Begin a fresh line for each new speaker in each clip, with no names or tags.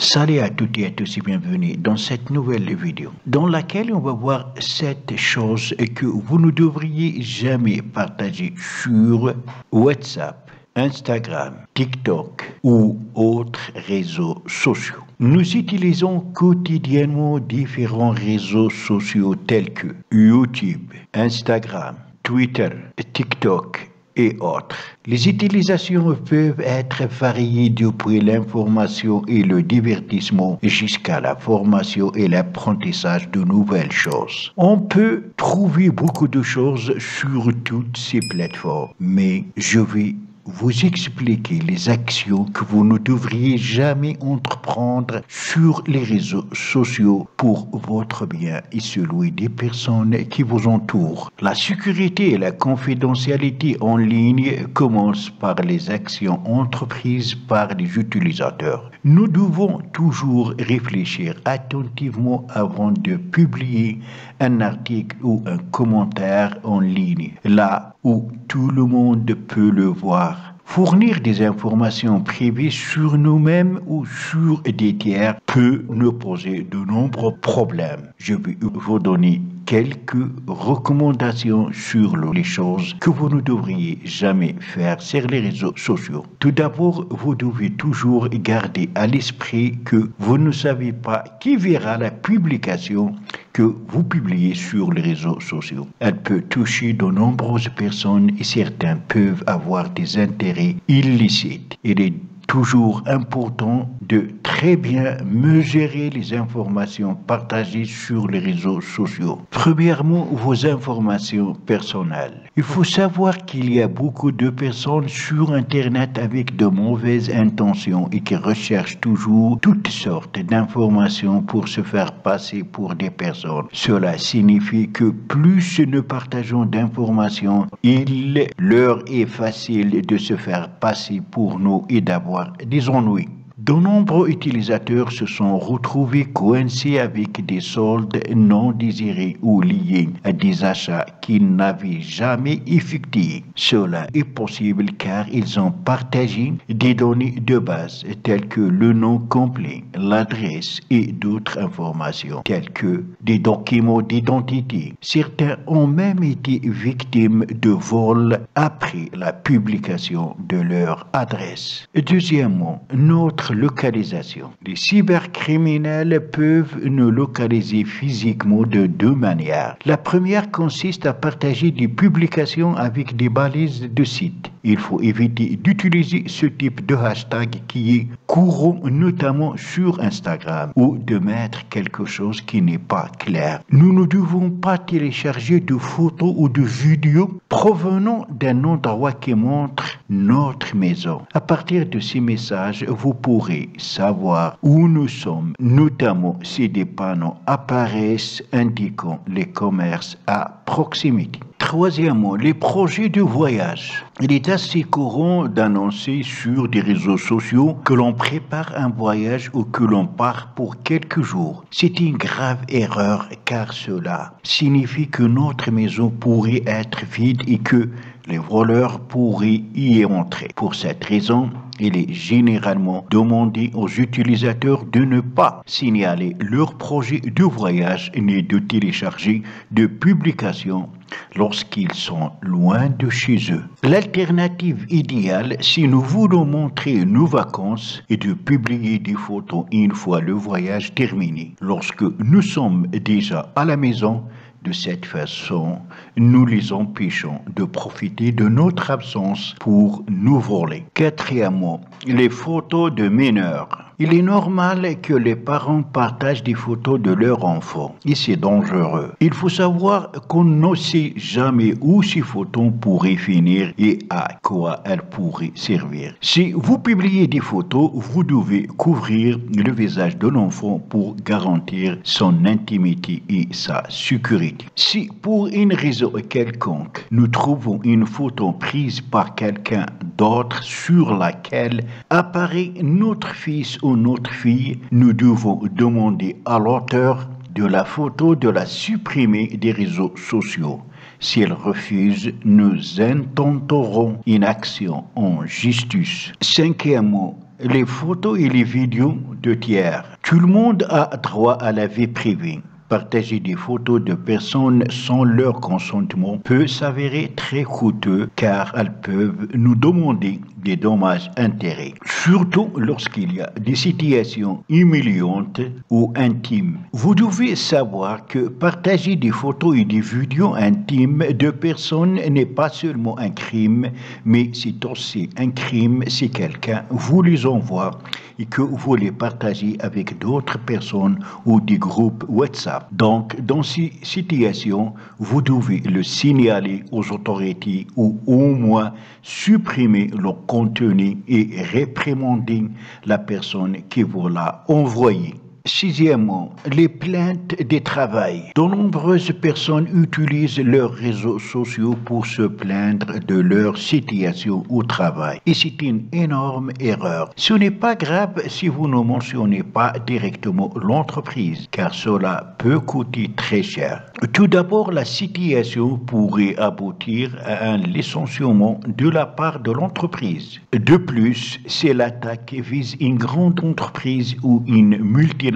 Salut à toutes et à tous et bienvenue dans cette nouvelle vidéo dans laquelle on va voir 7 choses que vous ne devriez jamais partager sur WhatsApp, Instagram, TikTok ou autres réseaux sociaux. Nous utilisons quotidiennement différents réseaux sociaux tels que YouTube, Instagram, Twitter, TikTok et autres. Les utilisations peuvent être variées depuis l'information et le divertissement jusqu'à la formation et l'apprentissage de nouvelles choses. On peut trouver beaucoup de choses sur toutes ces plateformes, mais je vais vous expliquer les actions que vous ne devriez jamais entreprendre sur les réseaux sociaux pour votre bien et celui des personnes qui vous entourent. La sécurité et la confidentialité en ligne commencent par les actions entreprises par les utilisateurs. Nous devons toujours réfléchir attentivement avant de publier un article ou un commentaire en ligne, là où tout le monde peut le voir. Fournir des informations privées sur nous-mêmes ou sur des tiers peut nous poser de nombreux problèmes. Je vais vous donner quelques recommandations sur les choses que vous ne devriez jamais faire sur les réseaux sociaux. Tout d'abord, vous devez toujours garder à l'esprit que vous ne savez pas qui verra la publication que vous publiez sur les réseaux sociaux. Elle peut toucher de nombreuses personnes et certains peuvent avoir des intérêts illicites. Il est toujours important de très bien mesurer les informations partagées sur les réseaux sociaux. Premièrement, vos informations personnelles. Il faut savoir qu'il y a beaucoup de personnes sur Internet avec de mauvaises intentions et qui recherchent toujours toutes sortes d'informations pour se faire passer pour des personnes. Cela signifie que plus nous partageons d'informations, il leur est facile de se faire passer pour nous et d'avoir des ennuis. De nombreux utilisateurs se sont retrouvés coincés avec des soldes non désirés ou liés à des achats qu'ils n'avaient jamais effectués. Cela est possible car ils ont partagé des données de base telles que le nom complet, l'adresse et d'autres informations telles que des documents d'identité. Certains ont même été victimes de vols après la publication de leur adresse. Deuxièmement, notre localisation. Les cybercriminels peuvent nous localiser physiquement de deux manières. La première consiste à partager des publications avec des balises de sites. Il faut éviter d'utiliser ce type de hashtag qui est courant notamment sur Instagram ou de mettre quelque chose qui n'est pas clair. Nous ne devons pas télécharger de photos ou de vidéos provenant d'un endroit qui montre notre maison. À partir de ces messages, vous pourrez savoir où nous sommes, notamment si des panneaux apparaissent indiquant les commerces à proximité. Troisièmement, les projets de voyage. Il est assez courant d'annoncer sur des réseaux sociaux que l'on prépare un voyage ou que l'on part pour quelques jours. C'est une grave erreur car cela signifie que notre maison pourrait être vide et que les voleurs pourraient y entrer. Pour cette raison, il est généralement demandé aux utilisateurs de ne pas signaler leur projet de voyage ni de télécharger de publications lorsqu'ils sont loin de chez eux. L'alternative idéale, si nous voulons montrer nos vacances, est de publier des photos une fois le voyage terminé. Lorsque nous sommes déjà à la maison, de cette façon, nous les empêchons de profiter de notre absence pour nous voler. Quatrièmement, les photos de mineurs. Il est normal que les parents partagent des photos de leurs enfants et c'est dangereux. Il faut savoir qu'on ne sait jamais où ces photos pourraient finir et à quoi elles pourraient servir. Si vous publiez des photos, vous devez couvrir le visage de l'enfant pour garantir son intimité et sa sécurité. Si pour une raison quelconque, nous trouvons une photo prise par quelqu'un d'autre sur laquelle apparaît notre fils ou notre fille, nous devons demander à l'auteur de la photo de la supprimer des réseaux sociaux. S'ils refusent, nous intenterons une action en justice. Cinquièmement, les photos et les vidéos de tiers. Tout le monde a droit à la vie privée. Partager des photos de personnes sans leur consentement peut s'avérer très coûteux car elles peuvent nous demander des dommages-intérêts, surtout lorsqu'il y a des situations humiliantes ou intimes. Vous devez savoir que partager des photos et des vidéos intimes de personnes n'est pas seulement un crime, mais c'est aussi un crime si quelqu'un vous les envoie et que vous les partagez avec d'autres personnes ou des groupes WhatsApp. Donc, dans ces situations, vous devez le signaler aux autorités ou au moins supprimer le contenu et réprimander la personne qui vous l'a envoyé. Sixièmement, les plaintes des travail. De nombreuses personnes utilisent leurs réseaux sociaux pour se plaindre de leur situation au travail. Et c'est une énorme erreur. Ce n'est pas grave si vous ne mentionnez pas directement l'entreprise, car cela peut coûter très cher. Tout d'abord, la situation pourrait aboutir à un licenciement de la part de l'entreprise. De plus, si l'attaque vise une grande entreprise ou une multinationale,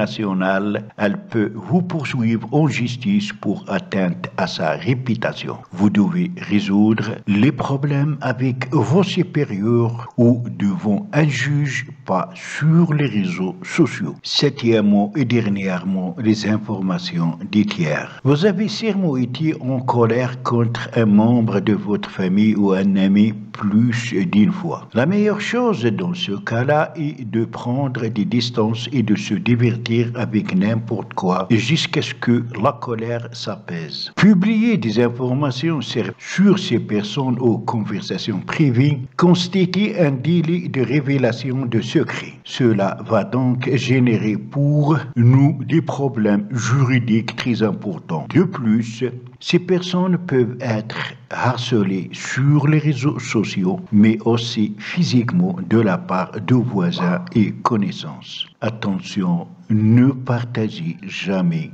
elle peut vous poursuivre en justice pour atteinte à sa réputation. Vous devez résoudre les problèmes avec vos supérieurs ou devant un juge, pas sur les réseaux sociaux. Septièmement et dernièrement, les informations des tiers. Vous avez sûrement été en colère contre un membre de votre famille ou un ami plus d'une fois. La meilleure chose dans ce cas-là est de prendre des distances et de se divertir avec n'importe quoi jusqu'à ce que la colère s'apaise. Publier des informations sur ces personnes ou conversations privées constitue un délit de révélation de secrets. Cela va donc générer pour nous des problèmes juridiques très importants. De plus, ces personnes peuvent être harcelées sur les réseaux sociaux, mais aussi physiquement de la part de voisins et connaissances. Attention, ne partagez jamais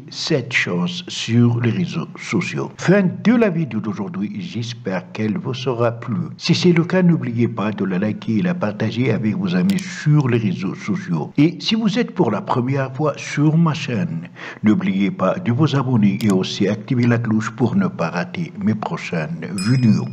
cette chose sur les réseaux sociaux. Fin de la vidéo d'aujourd'hui, j'espère qu'elle vous sera plu. Si c'est le cas, n'oubliez pas de la liker et la partager avec vos amis sur les réseaux sociaux. Et si vous êtes pour la première fois sur ma chaîne, n'oubliez pas de vous abonner et aussi activer la cloche pour ne pas rater mes prochaines vidéos.